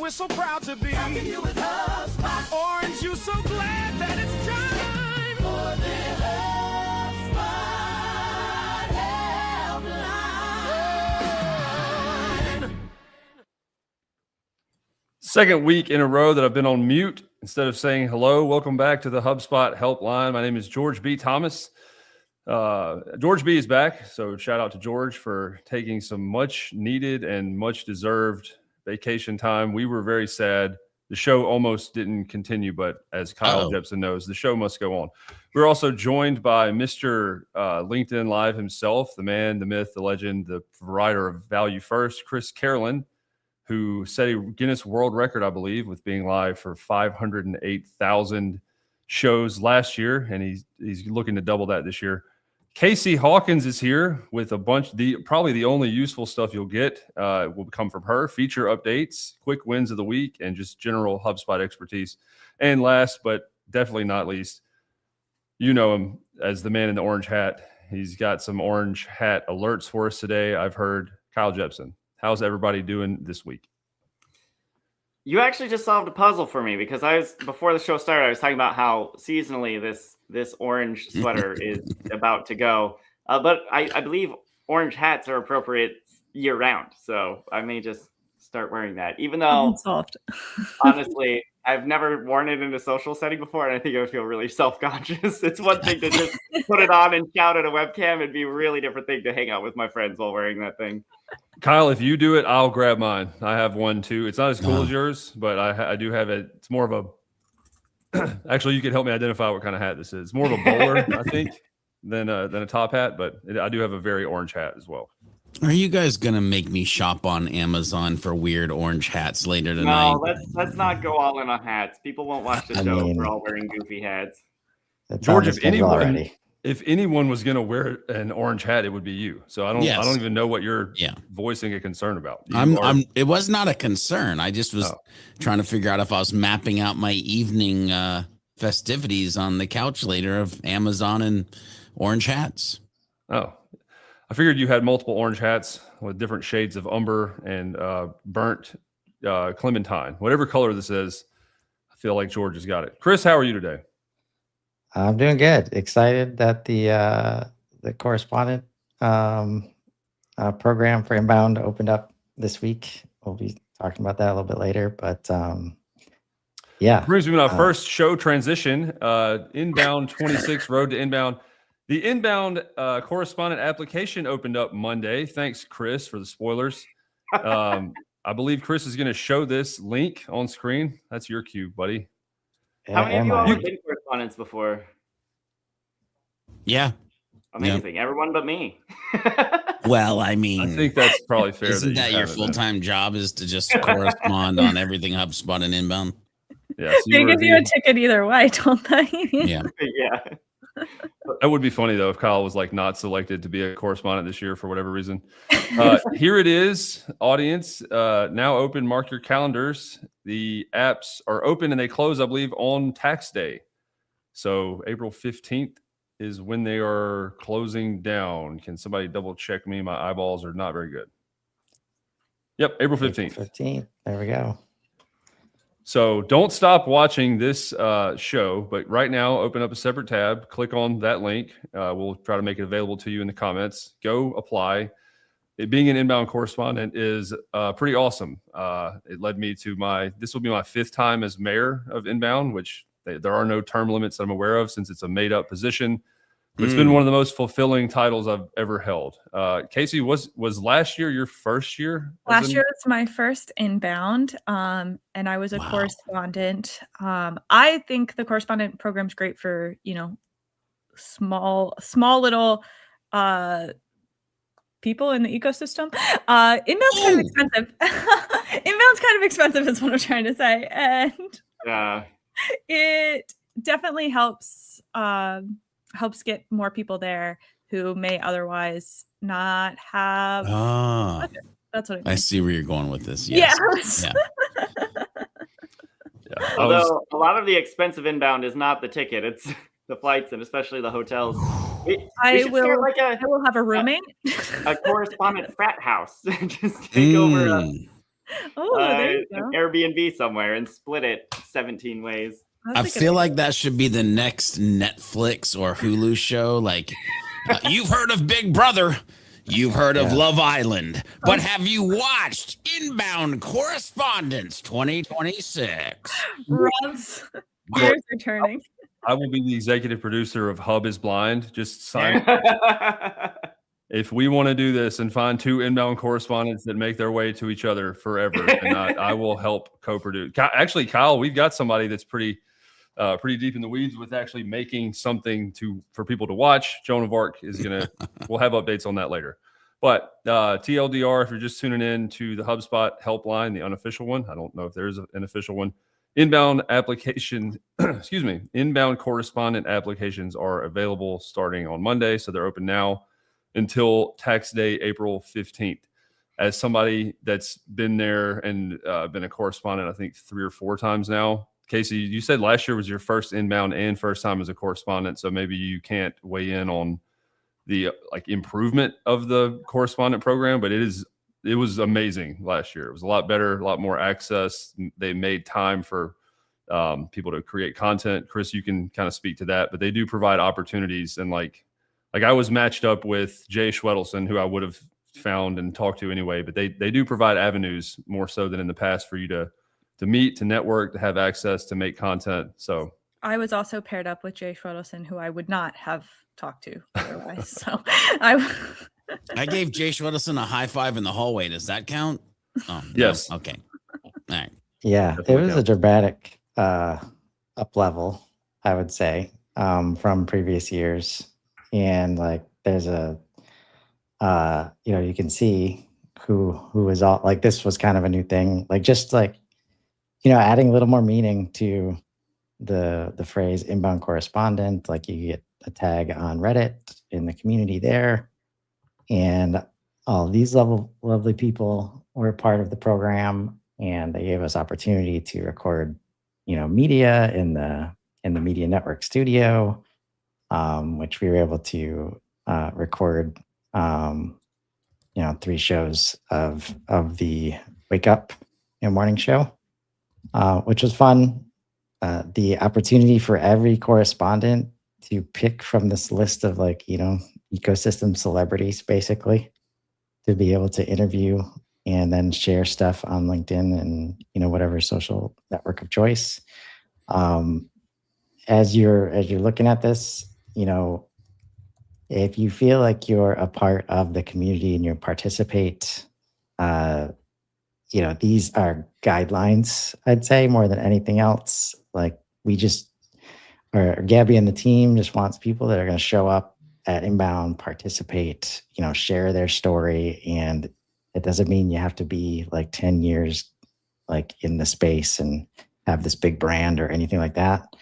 we're so proud to be. Helping you with HubSpot. Orange, you so glad that it's time For the HubSpot Helpline. Second week in a row that I've been on mute instead of saying hello. Welcome back to the HubSpot Helpline. My name is George B. Thomas. George B is back, so shout out to George for taking some much needed and much deserved vacation time. We were very sad. The show almost didn't continue, but as Kyle Jepson knows, the show must go on. We're also joined by Mr. LinkedIn Live himself, the man, the myth, the legend, the provider of value first, Chris Carolyn, who set a Guinness World Record, I believe, with being live for 508,000 shows last year, and he's looking to double that this year. Casey Hawkins is here with a bunch. Probably the only useful stuff you'll get will come from her: feature updates, quick wins of the week, and just general HubSpot expertise. And last but definitely not least, you know him as the man in the orange hat. He's got some orange hat alerts for us today. I've heard Kyle Jepson. How's everybody doing this week? You actually just solved a puzzle for me, because before the show started, I was talking about how seasonally this orange sweater is about to go. But I believe orange hats are appropriate year round, so I may just start wearing that. Even though, honestly, I've never worn it in a social setting before, and I think I would feel really self-conscious. It's one thing to just put it on and shout at a webcam. It'd be a really different thing to hang out with my friends while wearing that thing. Kyle, if you do it, I'll grab mine. I have one too. It's not as cool as yours, but I do have it. It's more of a. Actually, you can help me identify what kind of hat this is. It's more of a bowler, I think, than a top hat. But I do have a very orange hat as well. Are you guys gonna make me shop on Amazon for weird orange hats later tonight? No, let's not go all in on hats. People won't watch the show if we're all wearing goofy hats. George, if anyone was going to wear an orange hat, it would be you. So I don't even know what you're voicing a concern about. It was not a concern. I just was trying to figure out if I was mapping out my evening festivities on the couch later of Amazon and orange hats. Oh, I figured you had multiple orange hats with different shades of umber and burnt clementine. Whatever color this is, I feel like George has got it. Chris, how are you today? I'm doing good. Excited that the correspondent program for inbound opened up this week. We'll be talking about that a little bit later, but yeah. Brings me to our first show transition. Inbound 26 Road to Inbound. The inbound correspondent application opened up Monday. Thanks, Chris, for the spoilers. I believe Chris is going to show this link on screen. That's your cue, buddy. How many of you all have been correspondents before? Yeah. Amazing. Everyone but me. Well, I mean, I think that's probably fair. Isn't that your full-time job, is to just correspond on everything HubSpot and inbound? Yeah, so they give you a ticket either way, don't they? Yeah. Yeah. That would be funny, though, if Kyle was like not selected to be a correspondent this year for whatever reason. Here it is, audience. Now open. Mark your calendars. The apps are open and they close, I believe, on tax day. So April 15th is when they are closing down. Can somebody double check me? My eyeballs are not very good. Yep, April 15th. 15th. There we go. So don't stop watching this show, but right now, open up a separate tab, click on that link. We'll try to make it available to you in the comments. Go apply. Being an inbound correspondent is pretty awesome. It led me to this will be my fifth time as mayor of inbound, which there are no term limits that I'm aware of since it's a made up position. But it's been one of the most fulfilling titles I've ever held. Casey, was last year your first year? Last year was my first inbound, and I was a correspondent. I think the correspondent program's great for, small little people in the ecosystem. Inbound's kind of expensive. Inbound's kind of expensive is what I'm trying to say. And it definitely helps get more people there who may otherwise not have. That's what I see where you're going with this. Yes. Yeah. Although a lot of the expensive inbound is not the ticket, it's the flights and especially the hotels. I will have a roommate. A correspondent frat house. Just take over Oh, there you an go. Airbnb somewhere and split it 17 ways. That's I a good feel idea. like that should be the next Netflix or Hulu show. Like, you've heard of Big Brother, you've heard of Yeah. Love Island, but have you watched Inbound Correspondence 2026? Rob's gears are turning. I will be the executive producer of Hub is Blind. Just sign. If we want to do this and find two inbound correspondents that make their way to each other forever, and I will help co-produce. Actually, Kyle, we've got somebody that's pretty deep in the weeds with actually making something for people to watch. Joan of Arc is gonna. We'll have updates on that later. But TLDR, if you're just tuning in to the HubSpot Helpline, the unofficial one, I don't know if there's an official one. Inbound application, inbound correspondent applications are available starting on Monday, so they're open now until tax day, April 15th. As somebody that's been there and been a correspondent, I think 3 or 4 times now. Casey, you said last year was your first inbound and first time as a correspondent, so maybe you can't weigh in on the improvement of the correspondent program, but it was amazing last year. It was a lot better, a lot more access. They made time for people to create content. Chris, you can kind of speak to that, but they do provide opportunities. And like I was matched up with Jay Schwedelson, who I would have found and talked to anyway, but they do provide avenues more so than in the past for you to meet, to network, to have access, to make content. So I was also paired up with Jay Schwedelson, who I would not have talked to otherwise. So I gave Jay Schwedelson a high five in the hallway. Does that count? Oh, yes. No? Okay. All right. Yeah, Definitely it was count. a dramatic up level, I would say, from previous years. And like there's a you can see who is all like this was kind of a new thing. Like just like adding a little more meaning to the phrase inbound correspondent. Like you get a tag on Reddit in the community there. And all these lovely people were part of the program, and they gave us opportunity to record, media in the Media Network studio, which we were able to record, 3 shows of the Wake Up and Morning Show, which was fun. The opportunity for every correspondent to pick from this list of ecosystem celebrities, basically, to be able to interview and then share stuff on LinkedIn and whatever social network of choice. As you're looking at this, if you feel like you're a part of the community and you participate, these are guidelines, I'd say, more than anything else. Like Gabby and the team just wants people that are going to show up at Inbound, participate, share their story. And it doesn't mean you have to be 10 years in the space and have this big brand or anything like that.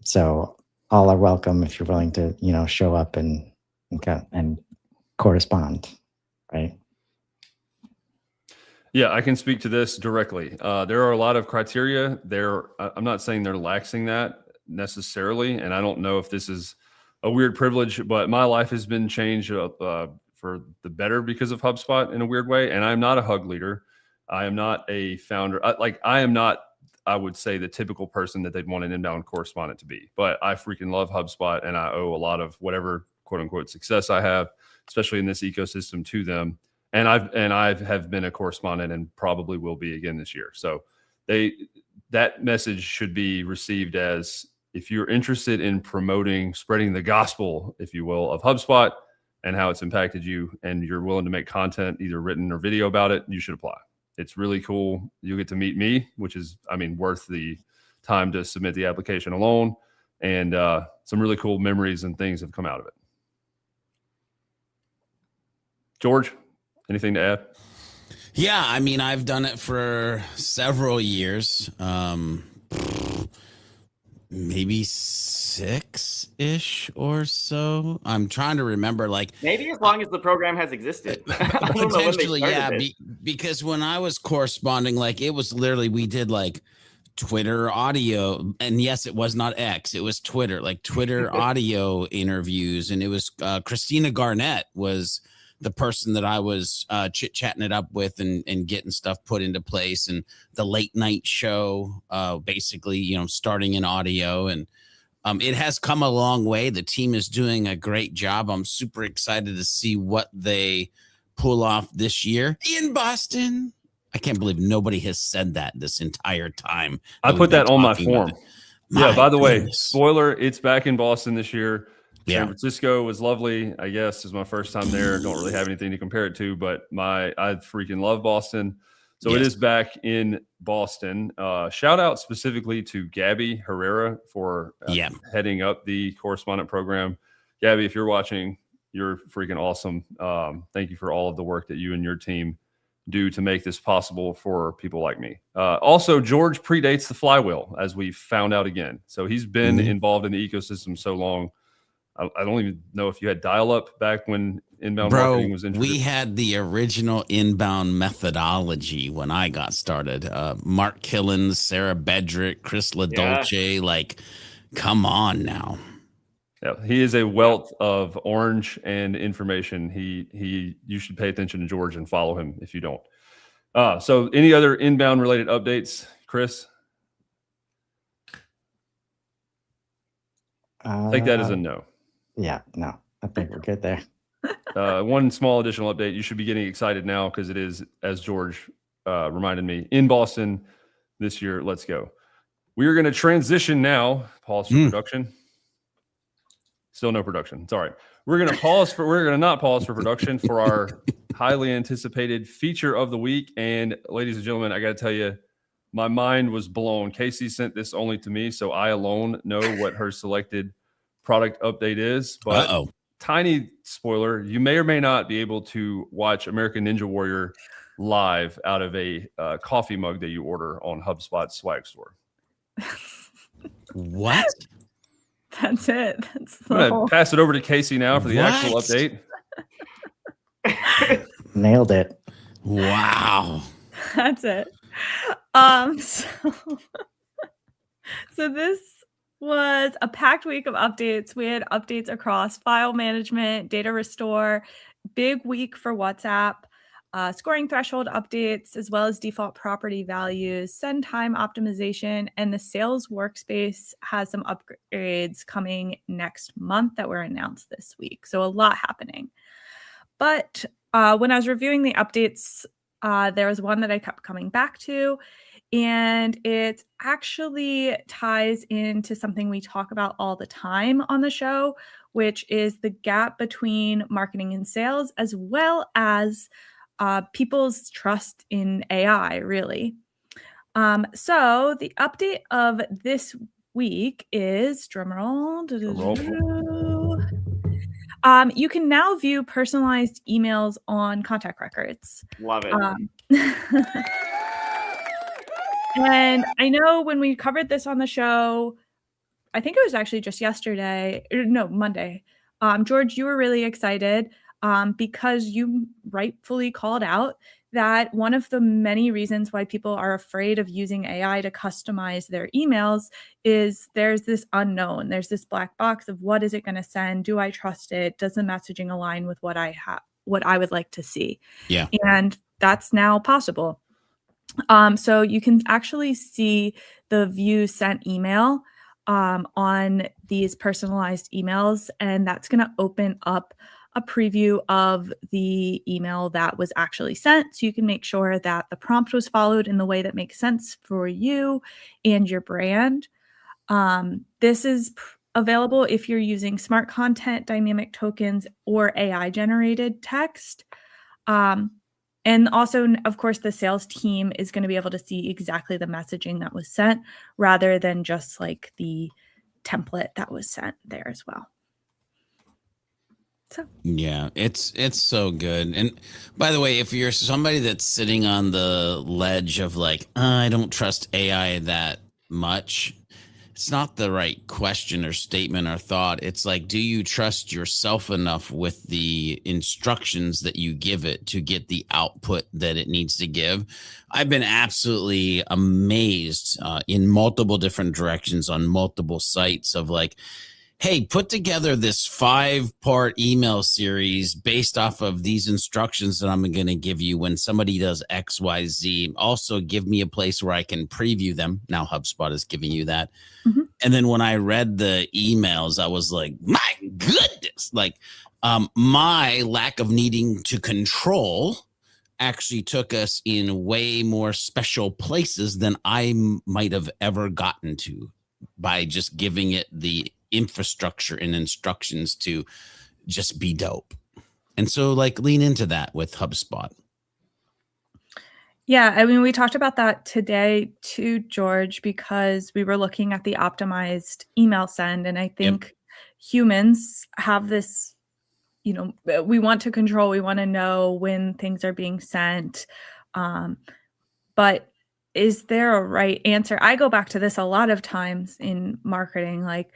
So all are welcome if you're willing to, show up and correspond, right? Yeah, I can speak to this directly. There are a lot of criteria there. I'm not saying they're laxing that necessarily, and I don't know if this is a weird privilege, but my life has been changed for the better because of HubSpot in a weird way. And I'm not a hug leader. I am not a founder. I am not, I would say, the typical person that they'd want an inbound correspondent to be. But I freaking love HubSpot, and I owe a lot of whatever quote unquote success I have, especially in this ecosystem, to them. And I have been a correspondent and probably will be again this year. So that message should be received as, if you're interested in promoting, spreading the gospel, if you will, of HubSpot and how it's impacted you, and you're willing to make content, either written or video about it, you should apply. It's really cool. You get to meet me, which is, worth the time to submit the application alone. And some really cool memories and things have come out of it. George, anything to add? Yeah, I've done it for several years. Maybe 6-ish or so. I'm trying to remember, maybe as long as the program has existed. I don't know when they potentially, yeah. started it. Because when I was corresponding, it was literally, we did Twitter audio, and yes, it was not X, it was Twitter, Twitter audio interviews, and it was Christina Garnett was the person that I was chit-chatting it up with and getting stuff put into place, and the late night show, basically, starting in audio. And it has come a long way. The team is doing a great job. I'm super excited to see what they pull off this year in Boston. I can't believe nobody has said that this entire time. I put that on my form. Yeah, by the way, spoiler, it's back in Boston this year. San Francisco was lovely, I guess. Is my first time there. Don't really have anything to compare it to, but I freaking love Boston. So it is back in Boston. Shout out specifically to Gabby Herrera for heading up the correspondent program. Gabby, if you're watching, you're freaking awesome. Thank you for all of the work that you and your team do to make this possible for people like me. Also, George predates the flywheel, as we found out again. So he's been involved in the ecosystem so long. I don't even know if you had dial-up back when inbound marketing was introduced. We had the original inbound methodology when I got started. Mark Killens, Sarah Bedrick, Chris LaDolce, like, come on now. Yeah, he is a wealth of orange and information. You should pay attention to George and follow him if you don't. So any other inbound related updates, Chris? Take that as a no. Yeah, no, I think we're good there. One small additional update. You should be getting excited now because it is, as George reminded me, in Boston this year. Let's go. We are going to transition now. Pause for production. Still no production. It's all right. We're going to not pause for production for our highly anticipated feature of the week. And ladies and gentlemen, I got to tell you, my mind was blown. Casey sent this only to me, so I alone know what her selected product update is. But tiny spoiler, you may or may not be able to watch American Ninja Warrior live out of a coffee mug that you order on HubSpot Swag Store. What? That's it. I'm going to pass it over to Casey now for the actual update. Nailed it. Wow. That's it. So this was a packed week of updates. We had updates across file management, data restore, big week for WhatsApp, scoring threshold updates, as well as default property values, send time optimization, and the sales workspace has some upgrades coming next month that were announced this week. So a lot happening. But when I was reviewing the updates, there was one that I kept coming back to, and it actually ties into something we talk about all the time on the show, which is the gap between marketing and sales, as well as people's trust in AI, really. So the update of this week is, drumroll, you can now view personalized emails on contact records. Love it. And I know when we covered this on the show, I think it was actually just Monday. George, you were really excited because you rightfully called out that one of the many reasons why people are afraid of using AI to customize their emails is there's this unknown. There's this black box of what is it going to send? Do I trust it? Does the messaging align with what I would like to see? Yeah. And that's now possible. So you can actually see the view sent email on these personalized emails, and that's going to open up a preview of the email that was actually sent, so you can make sure that the prompt was followed in the way that makes sense for you and your brand. This is available if you're using smart content, dynamic tokens, or AI generated text. And also, of course, the sales team is going to be able to see exactly the messaging that was sent rather than just like the template that was sent there as well. So yeah, it's so good. And by the way, if you're somebody that's sitting on the ledge of like, I don't trust AI that much, it's not the right question or statement or thought. It's like, do you trust yourself enough with the instructions that you give it to get the output that it needs to give? I've been absolutely amazed in multiple different directions on multiple sites of like, hey, put together this 5-part email series based off of these instructions that I'm going to give you when somebody does X, Y, Z. Also, give me a place where I can preview them. Now HubSpot is giving you that. Mhm. And then when I read the emails, I was like, my goodness, like my lack of needing to control actually took us in way more special places than I might have ever gotten to by just giving it the infrastructure and instructions to just be dope. And so like lean into that with HubSpot. Yeah, I mean, we talked about that today too, George, because we were looking at the optimized email send. And I think humans have this, you know, we want to control, we want to know when things are being sent. But is there a right answer? I go back to this a lot of times in marketing, like,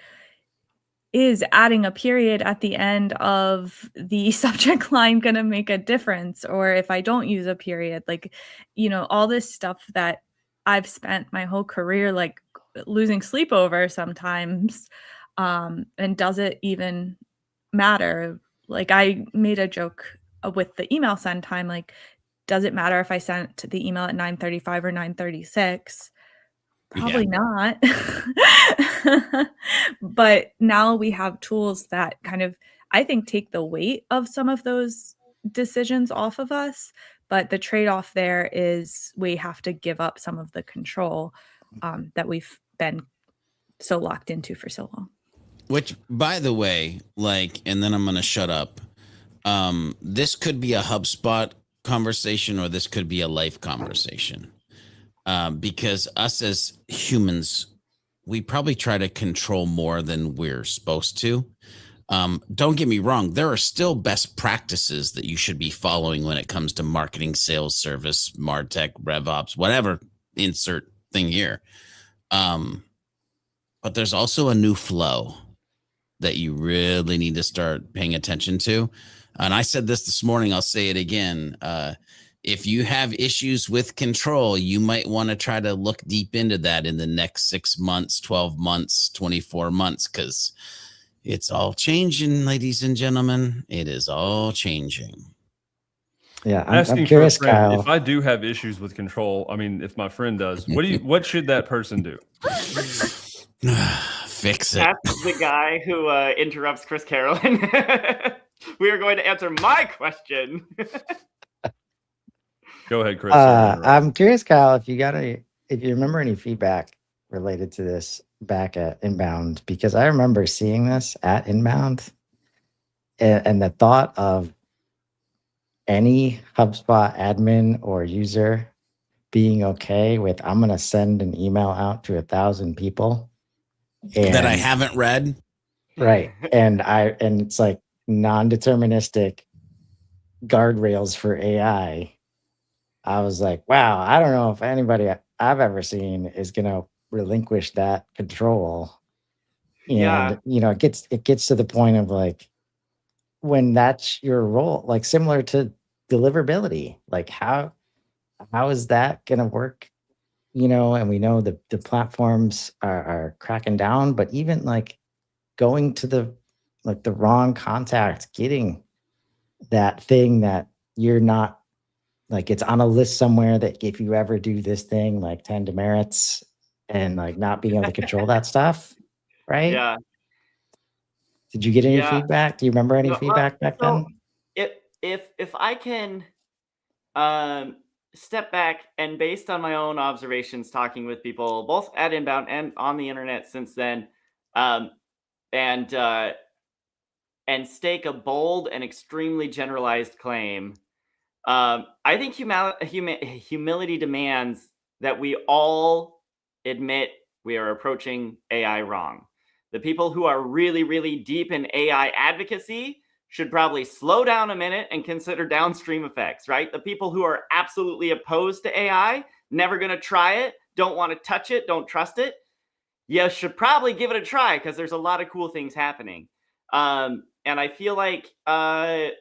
is adding a period at the end of the subject line going to make a difference? Or if I don't use a period, like, you know, all this stuff that I've spent my whole career, like, losing sleep over sometimes. And does it even matter? Like, I made a joke with the email send time, like, does it matter if I sent the email at 9:35 or 9:36? Probably not. But now we have tools that kind of, I think, take the weight of some of those decisions off of us. But the trade-off there is we have to give up some of the control that we've been so locked into for so long. Which, by the way, like, and then I'm going to shut up. This could be a HubSpot conversation or this could be a life conversation. Because us as humans, we probably try to control more than we're supposed to. Don't get me wrong. There are still best practices that you should be following when it comes to marketing, sales, service, MarTech, RevOps, whatever, insert thing here. But there's also a new flow that you really need to start paying attention to. And I said this morning, I'll say it again. If you have issues with control, you might want to try to look deep into that in the next 6 months, 12 months, 24 months, because it's all changing, ladies and gentlemen. It is all changing. Yeah, I'm curious, for a friend, Kyle. if I do have issues with control, I mean, if my friend does, what should that person do? Fix it. That's the guy who interrupts Chris Carolyn. We are going to answer my question. Go ahead, Chris. I'm curious, Kyle, if you remember any feedback related to this back at Inbound, because I remember seeing this at Inbound, and the thought of any HubSpot admin or user being okay with, I'm going to send an email out to 1,000 people that I haven't read. Right. And it's like non-deterministic guardrails for AI. I was like, wow, I don't know if anybody I've ever seen is going to relinquish that control. And, you know, it gets to the point of like, when that's your role, like similar to deliverability, like how is that going to work? You know, and we know the platforms are cracking down, but even like going to the wrong contact, getting that thing that you're not, like, it's on a list somewhere that if you ever do this thing, like 10 demerits, and like not being able to control that stuff, right? Yeah. Did you get any feedback? Do you remember any feedback back then? If I can step back and based on my own observations, talking with people both at Inbound and on the internet since then, and stake a bold and extremely generalized claim. I think humility demands that we all admit we are approaching AI wrong. The people who are really, really deep in AI advocacy should probably slow down a minute and consider downstream effects, right? The people who are absolutely opposed to AI, never going to try it, don't want to touch it, don't trust it, you should probably give it a try because there's a lot of cool things happening. And I feel like I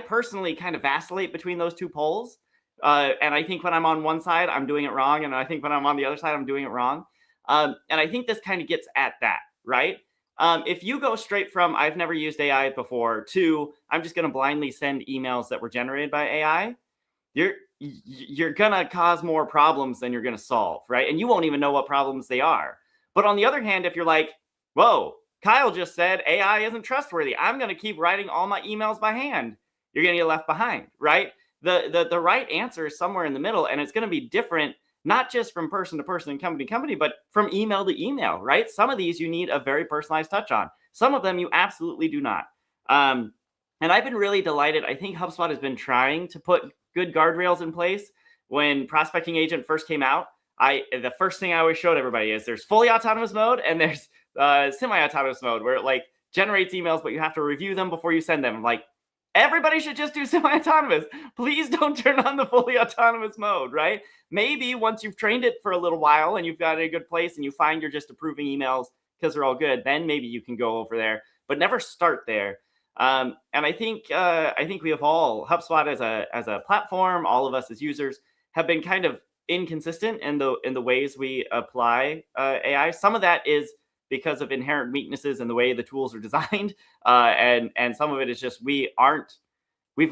personally kind of vacillate between those two poles. And I think when I'm on one side, I'm doing it wrong. And I think when I'm on the other side, I'm doing it wrong. And I think this kind of gets at that, right? If you go straight from I've never used AI before to I'm just going to blindly send emails that were generated by AI, you're going to cause more problems than you're going to solve, right? And you won't even know what problems they are. But on the other hand, if you're like, whoa, Kyle just said AI isn't trustworthy, I'm going to keep writing all my emails by hand, you're going to get left behind, right? The right answer is somewhere in the middle, and it's going to be different, not just from person to person and company to company, but from email to email, right? Some of these you need a very personalized touch on. Some of them you absolutely do not. And I've been really delighted. I think HubSpot has been trying to put good guardrails in place. When Prospecting Agent first came out, the first thing I always showed everybody is there's fully autonomous mode and there's semi-autonomous mode where it like generates emails, but you have to review them before you send them. Like, everybody should just do semi-autonomous. Please don't turn on the fully autonomous mode, right? Maybe once you've trained it for a little while and you've got it in a good place and you find you're just approving emails because they're all good, then maybe you can go over there, but never start there. And I think we have all, HubSpot as a platform, all of us as users have been kind of inconsistent in the ways we apply AI. Some of that is because of inherent weaknesses in the way the tools are designed. And some of it is just we've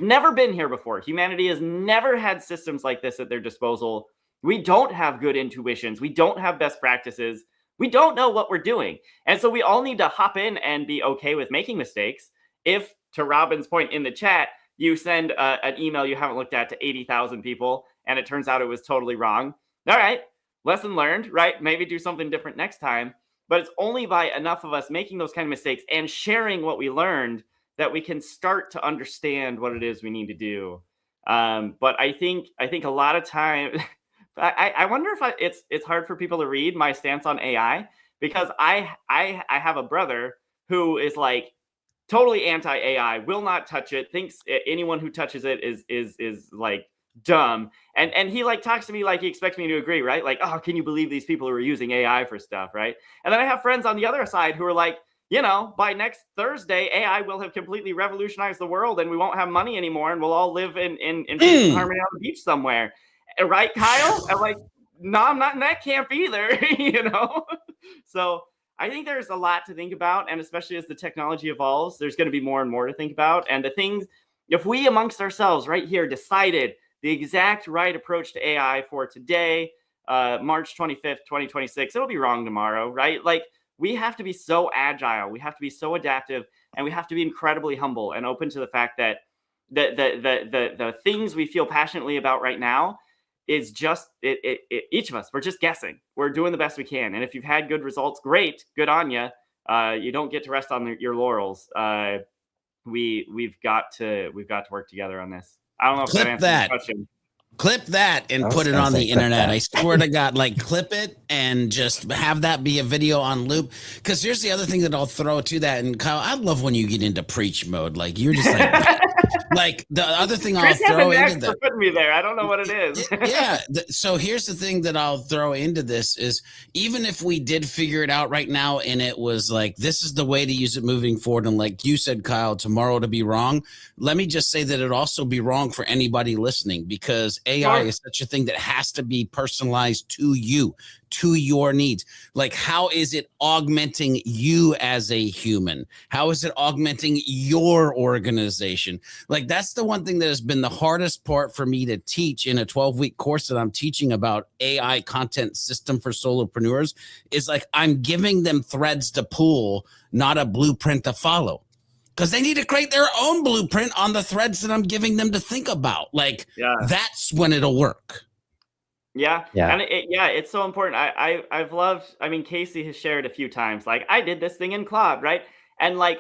never been here before. Humanity has never had systems like this at their disposal. We don't have good intuitions. We don't have best practices. We don't know what we're doing. And so we all need to hop in and be okay with making mistakes. If, to Robin's point in the chat, you send an email you haven't looked at to 80,000 people and it turns out it was totally wrong. All right, lesson learned, right? Maybe do something different next time. But it's only by enough of us making those kind of mistakes and sharing what we learned that we can start to understand what it is we need to do. But I think a lot of time, I wonder if it's hard for people to read my stance on AI, because I have a brother who is like totally anti-AI, will not touch it, thinks anyone who touches it is like dumb, and he like talks to me like he expects me to agree, right? Like, oh, can you believe these people who are using AI for stuff, right? And then I have friends on the other side who are like, by next Thursday, AI will have completely revolutionized the world and we won't have money anymore and we'll all live in peace and harmony on the beach somewhere, right, Kyle? I'm like, no, I'm not in that camp either. So I think there's a lot to think about, and especially as the technology evolves, there's going to be more and more to think about. And the things, if we amongst ourselves right here decided the exact right approach to AI for today, March 25th, 2026, it'll be wrong tomorrow, right? Like, we have to be so agile, we have to be so adaptive, and we have to be incredibly humble and open to the fact that the things we feel passionately about right now is just each of us, we're just guessing. We're doing the best we can. And if you've had good results, great, good on you. You don't get to rest on your laurels. We've got to work together on this. I don't know if that answers the question. Clip that and put it on the internet. I swear to God, like, clip it and just have that be a video on loop. Because here's the other thing that I'll throw to that. And Kyle, I love when you get into preach mode. Like, you're just like, like the other thing I'll throw into that. Putting me there. I don't know what it is. Yeah. So here's the thing that I'll throw into this is, even if we did figure it out right now and it was like, this is the way to use it moving forward, and like you said, Kyle, tomorrow to be wrong, let me just say that it'd also be wrong for anybody listening, because AI is such a thing that has to be personalized to you, to your needs. Like, how is it augmenting you as a human? How is it augmenting your organization? Like, that's the one thing that has been the hardest part for me to teach in a 12-week course that I'm teaching about AI content system for solopreneurs, is like, I'm giving them threads to pull, not a blueprint to follow. Because they need to create their own blueprint on the threads that I'm giving them to think about. Like, that's when it'll work. Yeah. And it's so important. I've loved, Casey has shared a few times, like, I did this thing in Claude, right? And like,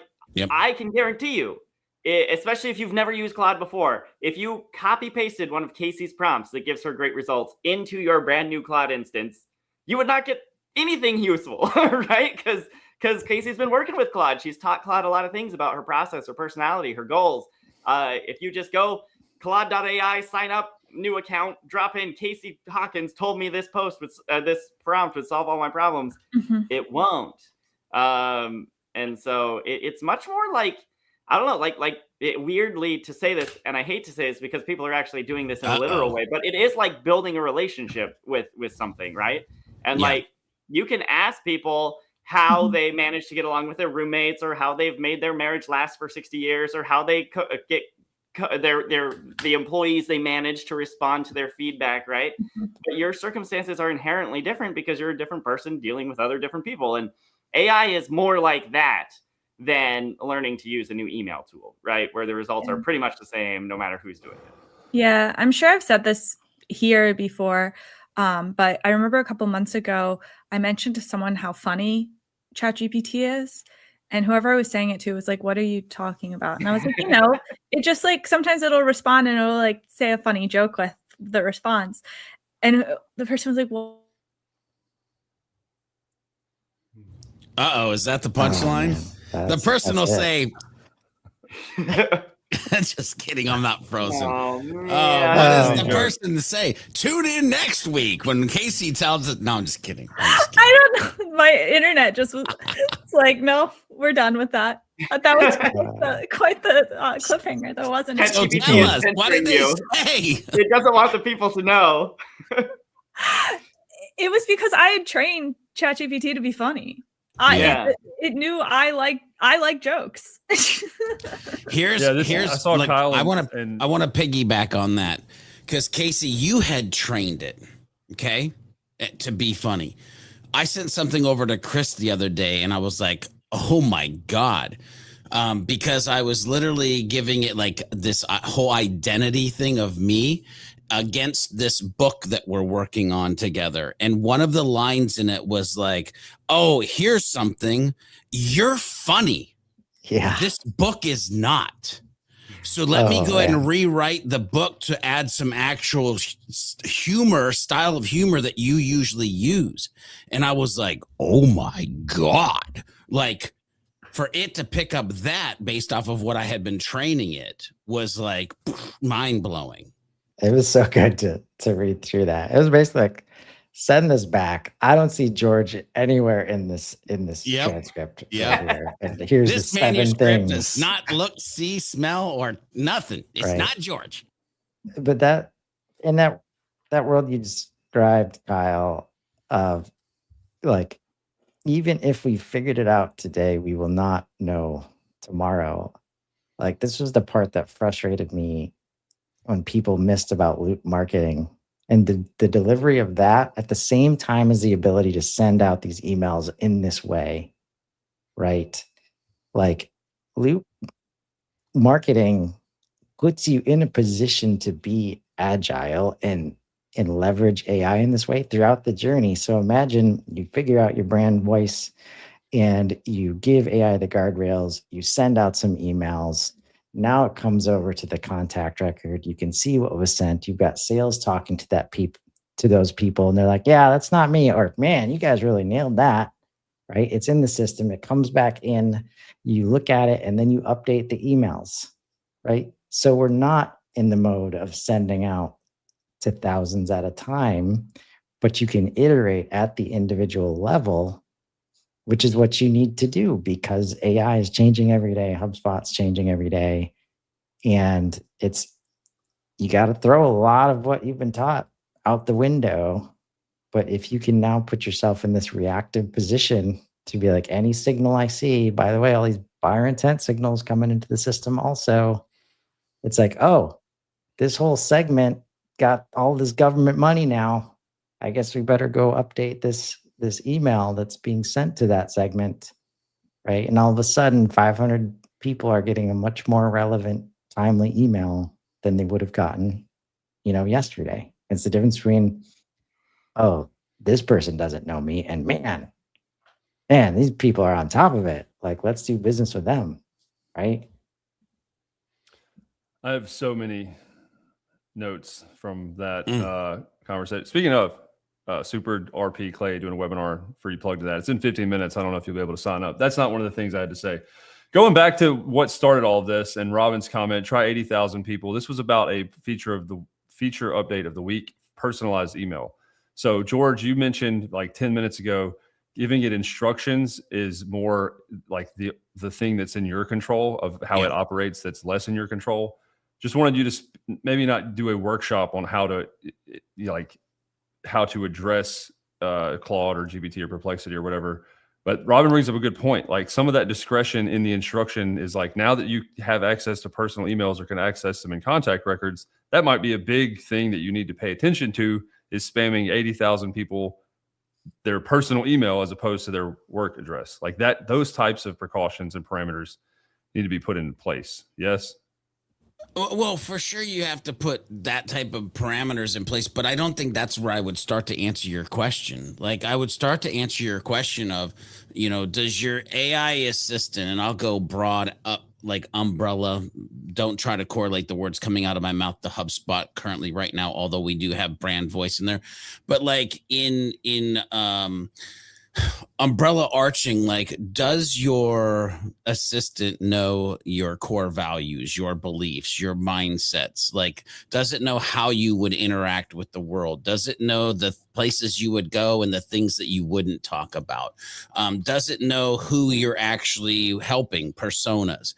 I can guarantee you, especially if you've never used Claude before, if you copy pasted one of Casey's prompts that gives her great results into your brand new Claude instance, you would not get anything useful, right? Because Casey's been working with Claude. She's taught Claude a lot of things about her process, her personality, her goals. If you just go Claude.ai, sign up, new account, drop in Casey Hawkins told me this post with this prompt would solve all my problems. It won't. And so it's much more like, I don't know, like it, weirdly to say this, and I hate to say this because people are actually doing this in a literal way, but it is like building a relationship with something, right? And like, you can ask people, how they manage to get along with their roommates, or how they've made their marriage last for 60 years, or how they get the employees they manage to respond to their feedback, right? But your circumstances are inherently different because you're a different person dealing with other different people. And AI is more like that than learning to use a new email tool, right? Where the results are pretty much the same no matter who's doing it. Yeah, I'm sure I've said this here before, but I remember a couple months ago, I mentioned to someone how funny ChatGPT is. And whoever I was saying it to was like, what are you talking about? And I was like, it just like sometimes it'll respond and it'll like say a funny joke with the response. And the person was like, well, is that the punchline? The person will say, just kidding, I'm not frozen. What does the person say? Tune in next week when Casey tells it. No, I'm just kidding. I don't know. My internet just was it's like, no, we're done with that. That was quite the cliffhanger, though, wasn't it? So tell us, what did they say? It doesn't want the people to know. It was because I had trained ChatGPT to be funny. It knew I like jokes. Here's I saw like, Kyle. I want to piggyback on that because Casey, you had trained it, okay, to be funny. I sent something over to Chris the other day, and I was like, "Oh my god." Because I was literally giving it like this whole identity thing of me against this book that we're working on together. And one of the lines in it was like, oh, here's something. You're funny. Yeah. This book is not. So let me go ahead and rewrite the book to add some actual style of humor that you usually use. And I was like, oh my God. Like, for it to pick up that based off of what I had been training it was like mind blowing. It was so good to read through that. It was basically like, send this back. I don't see George anywhere in this transcript. Yeah. And here's this the 7 manuscript things. Does not look, see, smell, or nothing. It's not George. But that in that world you described, Kyle, of like, even if we figured it out today, we will not know tomorrow. Like, this was the part that frustrated me when people missed about loop marketing, and the delivery of that at the same time as the ability to send out these emails in this way, right? Like, loop marketing puts you in a position to be agile and leverage AI in this way throughout the journey. So imagine you figure out your brand voice and you give AI the guardrails, you send out some emails. Now it comes over to the contact record. You can see what was sent. You've got sales talking to those people, and they're like, yeah, that's not me. Or, man, you guys really nailed that, right? It's in the system. It comes back in. You look at it, and then you update the emails, right? So we're not in the mode of sending out to thousands at a time, but you can iterate at the individual level, which is what you need to do because AI is changing every day. HubSpot's changing every day. And you got to throw a lot of what you've been taught out the window. But if you can now put yourself in this reactive position to be like, any signal I see, by the way, all these buyer intent signals coming into the system also, it's like, oh, this whole segment got all this government money now. I guess we better go update this email that's being sent to that segment, right? And all of a sudden, 500 people are getting a much more relevant, timely email than they would have gotten, yesterday. It's the difference between, oh, this person doesn't know me, and man, these people are on top of it. Like, let's do business with them, right? I have so many notes from that conversation. Speaking of Super RP Clay doing a webinar, free plug to that. It's in 15 minutes. I don't know if you'll be able to sign up. That's not one of the things I had to say. Going back to what started all of this and Robin's comment, try 80,000 people. This was about a feature update of the week, personalized email. So George, you mentioned like 10 minutes ago, giving it instructions is more like the thing that's in your control of how it operates. That's less in your control. Just wanted you to maybe not do a workshop on how to address Claude or GPT or Perplexity or whatever, But Robin brings up a good point. Like some of that discretion in the instruction is like, now that you have access to personal emails or can access them in contact records, that might be a big thing that you need to pay attention to, is spamming 80,000 people their personal email as opposed to their work address. Like that, those types of precautions and parameters need to be put into place. Yes. Well, for sure, you have to put that type of parameters in place, but I don't think that's where I would start to answer your question. Like, I would start to answer your question of, does your AI assistant, and I'll go broad up like umbrella, don't try to correlate the words coming out of my mouth to HubSpot currently right now, although we do have brand voice in there, but like in umbrella arching, like, does your assistant know your core values, your beliefs, your mindsets? Like, does it know how you would interact with the world? Does it know the places you would go and the things that you wouldn't talk about? Does it know who you're actually helping, personas?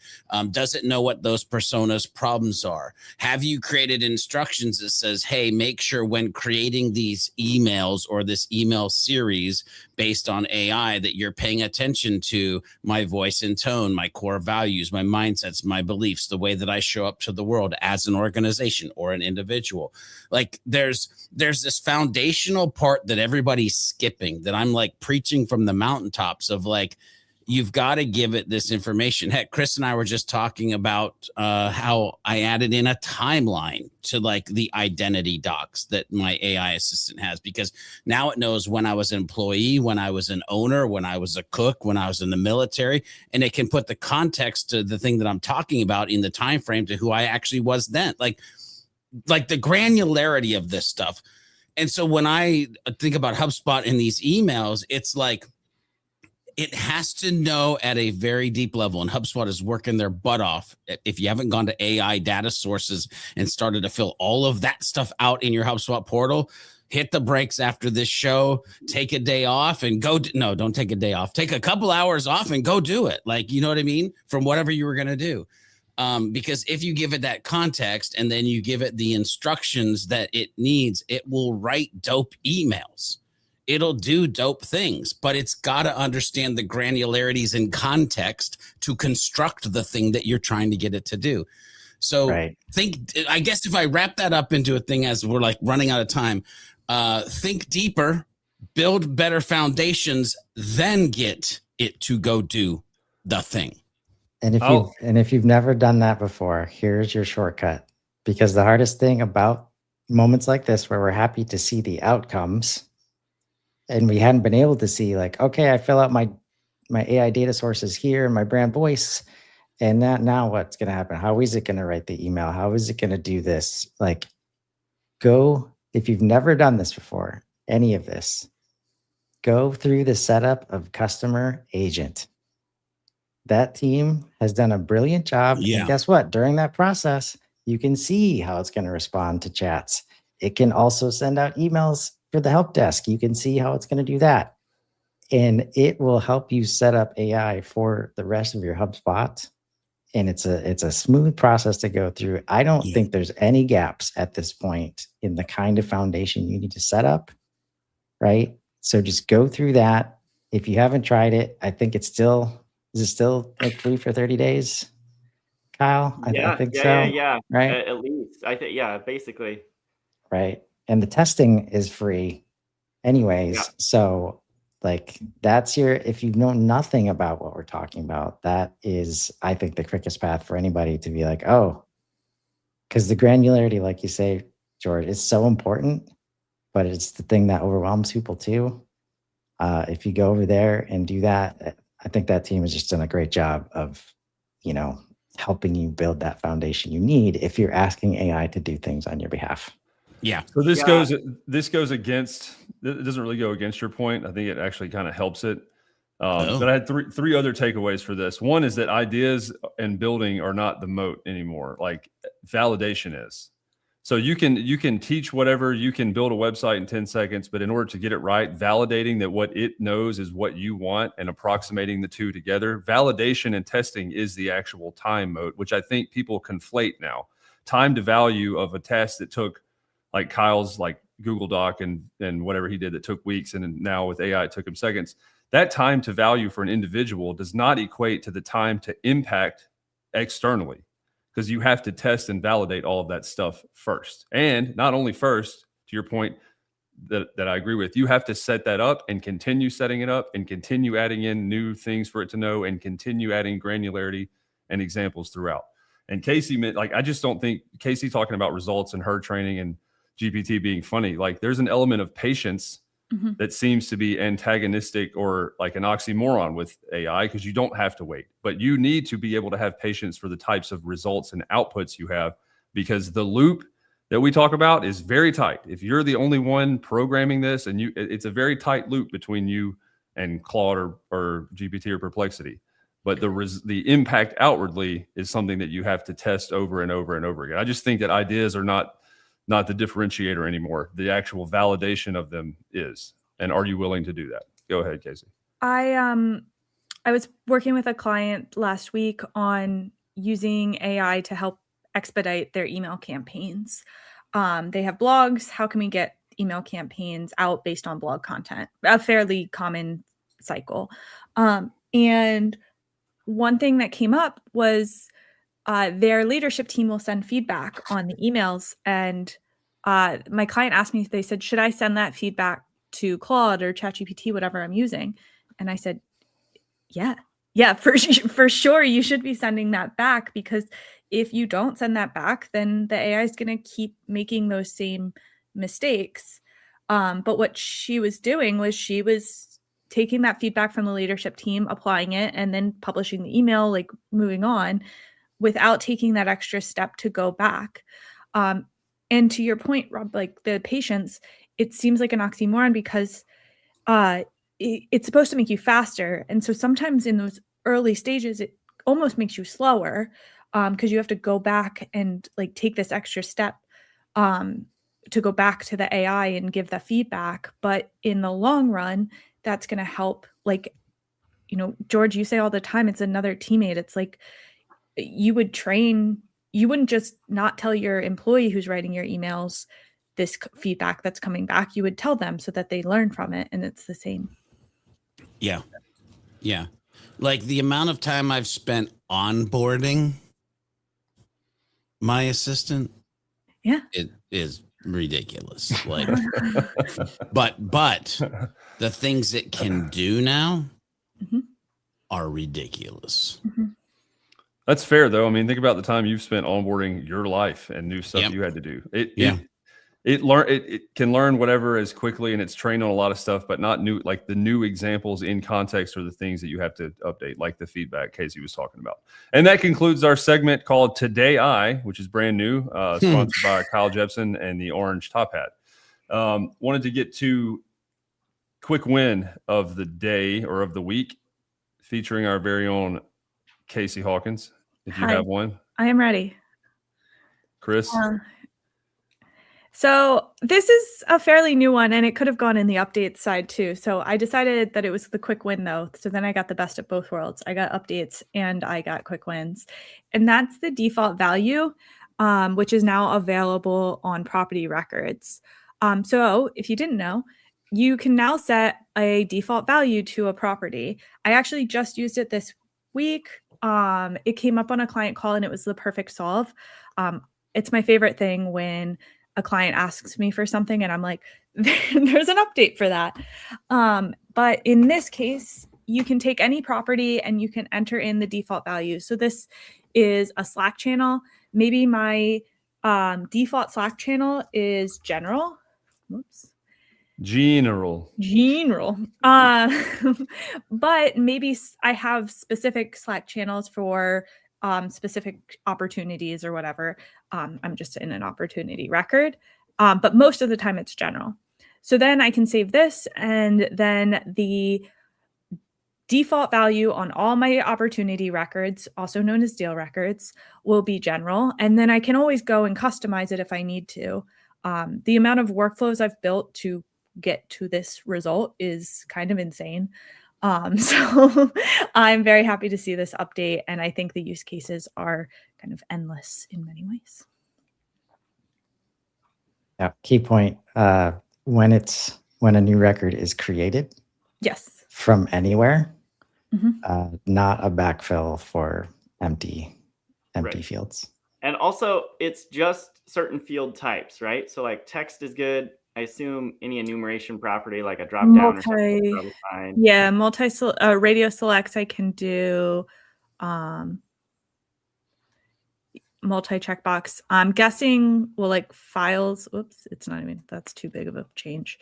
Does it know what those personas' problems are? Have you created instructions that says, hey, make sure when creating these emails or this email series based on AI that you're paying attention to my voice and tone, my core values, my mindsets, my beliefs, the way that I show up to the world as an organization or an individual? Like there's this foundational part that everybody's skipping, that I'm like preaching from the mountaintops of, like, you've got to give it this information. Heck, Chris and I were just talking about how I added in a timeline to like the identity docs that my AI assistant has, because now it knows when I was an employee, when I was an owner, when I was a cook, when I was in the military, and it can put the context to the thing that I'm talking about in the time frame to who I actually was then. Like the granularity of this stuff. And so when I think about HubSpot in these emails, it's like, it has to know at a very deep level, and HubSpot is working their butt off. If you haven't gone to AI data sources and started to fill all of that stuff out in your HubSpot portal, hit the brakes after this show, take a day off and go. No, don't take a day off. Take a couple hours off and go do it. Like, you know what I mean? From whatever you were going to do. Because if you give it that context and then you give it the instructions that it needs, it will write dope emails. It'll do dope things, but it's got to understand the granularities and context to construct the thing that you're trying to get it to do. So I guess if I wrap that up into a thing, as we're like running out of time, think deeper, build better foundations, then get it to go do the thing. And if you've never done that before, here's your shortcut. Because the hardest thing about moments like this, where we're happy to see the outcomes, and we hadn't been able to see, like, okay, I fill out my AI data sources here and my brand voice, and now what's going to happen? How is it going to write the email? How is it going to do this? Like, go, if you've never done this before, any of this, go through the setup of customer agent. That team has done a brilliant job. Yeah. And guess what? During that process, you can see how it's going to respond to chats. It can also send out emails for the help desk. You can see how it's going to do that. And it will help you set up AI for the rest of your HubSpot. And it's a smooth process to go through. I don't think there's any gaps at this point in the kind of foundation you need to set up, right? So just go through that. If you haven't tried it, I think is it still like free for 30 days? Kyle? I think so. Yeah. Right? At least. I think, yeah, basically. Right. And the testing is free anyways. Yeah. So like that's if you know nothing about what we're talking about, that is, I think, the quickest path for anybody to be like, oh, because the granularity, like you say, George, is so important, but it's the thing that overwhelms people too. If you go over there and do that, I think that team has just done a great job of, helping you build that foundation you need if you're asking AI to do things on your behalf. Yeah. So this goes against, it doesn't really go against your point. I think it actually kind of helps it. But I had three other takeaways for this. One is that ideas and building are not the moat anymore. Like validation is. So you can teach whatever, you can build a website in 10 seconds, but in order to get it right, validating that what it knows is what you want and approximating the two together, validation and testing is the actual time moat, which I think people conflate now. Time to value of a test that took, like Kyle's like Google Doc and whatever he did that took weeks, and now with AI it took him seconds. that time to value for an individual does not equate to the time to impact externally, because you have to test and validate all of that stuff first. And not only first, to your point that I agree with, you have to set that up and continue setting it up and continue adding in new things for it to know and continue adding granularity and examples throughout. And Casey meant, like, I just don't think Casey talking about results and her training and GPT being funny, like there's an element of patience that seems to be antagonistic or like an oxymoron with AI, because you don't have to wait, but you need to be able to have patience for the types of results and outputs you have, because the loop that we talk about is very tight. If you're the only one programming this, and it's a very tight loop between you and Claude or GPT or Perplexity. But the impact outwardly is something that you have to test over and over and over again. I just think that ideas are not the differentiator anymore. The actual validation of them is. And are you willing to do that? Go ahead, Casey. I was working with a client last week on using AI to help expedite their email campaigns. They have blogs. How can we get email campaigns out based on blog content? A fairly common cycle. And one thing that came up was their leadership team will send feedback on the emails. And my client asked me, they said, should I send that feedback to Claude or ChatGPT, whatever I'm using? And I said, yeah, for sure. You should be sending that back, because if you don't send that back, then the AI is going to keep making those same mistakes. But what she was doing was she was taking that feedback from the leadership team, applying it, and then publishing the email, like moving on, without taking that extra step to go back. And to your point, Rob, like the patience, it seems like an oxymoron, because it's supposed to make you faster. And so sometimes in those early stages, it almost makes you slower, because you have to go back and like take this extra step to go back to the AI and give the feedback. But in the long run, that's going to help. Like, you know, George, you say all the time, it's another teammate. It's like you wouldn't just not tell your employee who's writing your emails this feedback that's coming back. You would tell them so that they learn from it. And it's the same. Yeah. Yeah. Like the amount of time I've spent onboarding my assistant. Yeah. It is ridiculous. Like, but the things it can do now are ridiculous. That's fair, though. I mean, think about the time you've spent onboarding your life and new stuff you had to do. It can learn whatever as quickly, and it's trained on a lot of stuff, but not new. Like the new examples in context are the things that you have to update, like the feedback Casey was talking about. And that concludes our segment called Today which is brand new, sponsored by Kyle Jepson and the Orange Top Hat. Wanted to get to quick win of the day or of the week, featuring our very own Casey Hawkins. If you have one, I am ready. Chris. So this is a fairly new one, and it could have gone in the updates side too. So I decided that it was the quick win though. So then I got the best of both worlds. I got updates and I got quick wins. And that's the default value, which is now available on property records. So if you didn't know, you can now set a default value to a property. I actually just used it this week. It came up on a client call and it was the perfect solve. It's my favorite thing when a client asks me for something and I'm like, there's an update for that. But in this case, you can take any property and you can enter in the default value. So this is a Slack channel. Maybe my default Slack channel is general. Whoops. General. But maybe I have specific Slack channels for specific opportunities or whatever. I'm just in an opportunity record, but most of the time it's general. So then I can save this, and then the default value on all my opportunity records, also known as deal records, will be general. And then I can always go and customize it if I need to. The amount of workflows I've built to get to this result is kind of insane. So I'm very happy to see this update, and I think the use cases are kind of endless in many ways. Yeah, key point, when a new record is created. Yes. from anywhere, Mhm. not a backfill for empty Right. fields. And also, it's just certain field types, right? So like text is good. I assume any enumeration property like a drop down or something is probably fine. Yeah, radio selects I can do. Multi checkbox. I'm guessing, well, like files. Oops, it's not even. That's too big of a change.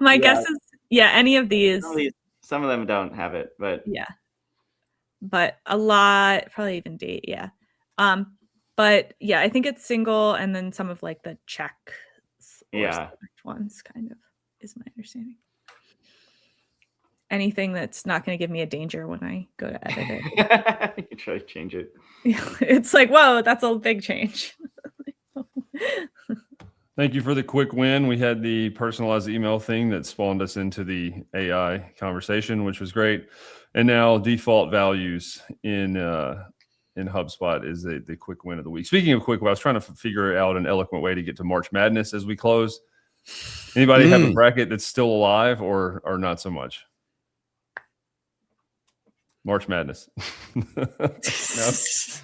My guess is, yeah, any of these. Some of them don't have it, but yeah, but a lot, probably even date. Yeah, but yeah, I think it's single, and then some of like the check or select ones kind of is my understanding. Anything that's not going to give me a danger when I go to edit it. You try to change it. It's like, whoa, that's a big change. Thank you for the quick win. We had the personalized email thing that spawned us into the AI conversation, which was great. And now default values in HubSpot is the quick win of the week. Speaking of quick win, I was trying to figure out an eloquent way to get to March Madness as we close. Anybody have a bracket that's still alive or not so much? March Madness. That's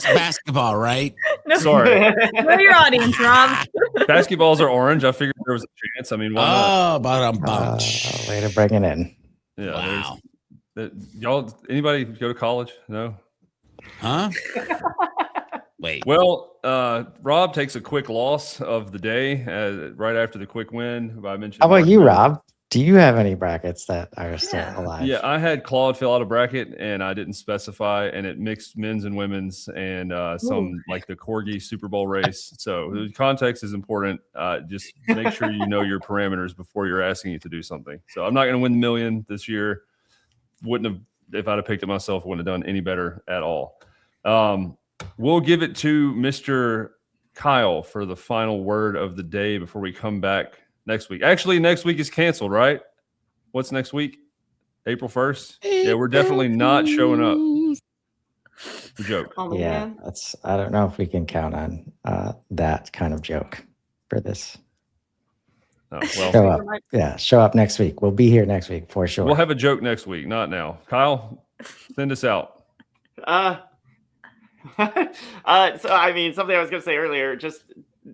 basketball, right? No. Sorry. Know your audience, Rob. Basketballs are orange. I figured there was a chance. I mean, why not? Way to bring it in. Yeah. Wow. Y'all, anybody go to college? No? Huh? Wait. Well, Rob takes a quick loss of the day right after the quick win. I mentioned. How about you, Rob? Do you have any brackets that are still alive? Yeah, I had Claude fill out a bracket and I didn't specify, and it mixed men's and women's and some like the Corgi Super Bowl race. So the context is important. Just make sure you know your parameters before you're asking it to do something. So I'm not going to win the million this year. Wouldn't have, if I'd have picked it myself, wouldn't have done any better at all. We'll give it to Mr. Kyle for the final word of the day before we come back next week. Actually, next week is canceled, right? What's next week? April 1st? Yeah, we're definitely not showing up. The joke. Oh, yeah, man. I don't know if we can count on that kind of joke for this. Oh, well, show up. Yeah, show up next week. We'll be here next week for sure. We'll have a joke next week, not now. Kyle, send us out. So I mean, something I was going to say earlier, just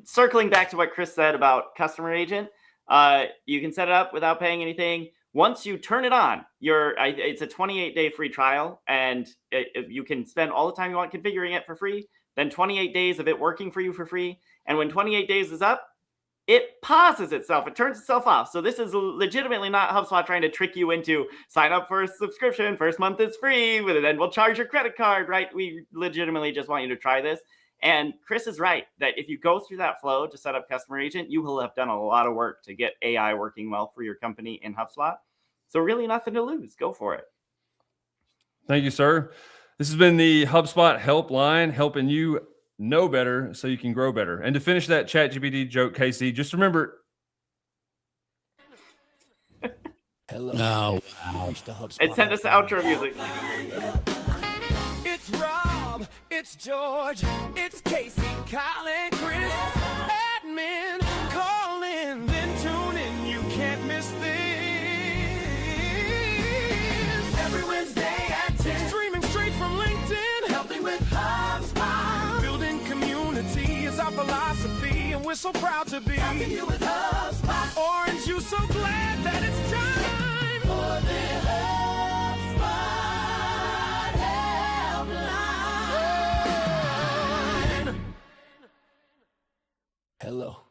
circling back to what Chris said about customer agent, you can set it up without paying anything. Once you turn it on, it's a 28-day free trial, and you can spend all the time you want configuring it for free, then 28 days of it working for you for free. And when 28 days is up, it pauses itself. It turns itself off. So this is legitimately not HubSpot trying to trick you into sign up for a subscription. First month is free, and then we'll charge your credit card, right? We legitimately just want you to try this. And Chris is right that if you go through that flow to set up customer agent, you will have done a lot of work to get AI working well for your company in HubSpot. So really nothing to lose. Go for it. Thank you, sir. This has been the HubSpot Helpline, helping you know better so you can grow better. And to finish that ChatGPT joke, Casey, just remember. Hello. Oh, wow. And send us the outro music. It's Rob, it's George, it's Casey, Kyle, and Chris. Admin, call in, then tune in. You can't miss this. Every Wednesday at 10. Streaming straight from LinkedIn. Helping with HubSpot. Building community is our philosophy, and we're so proud to be. Helping you with HubSpot. Orange, you so glad that it's time for the HubSpot Helpline. Hello.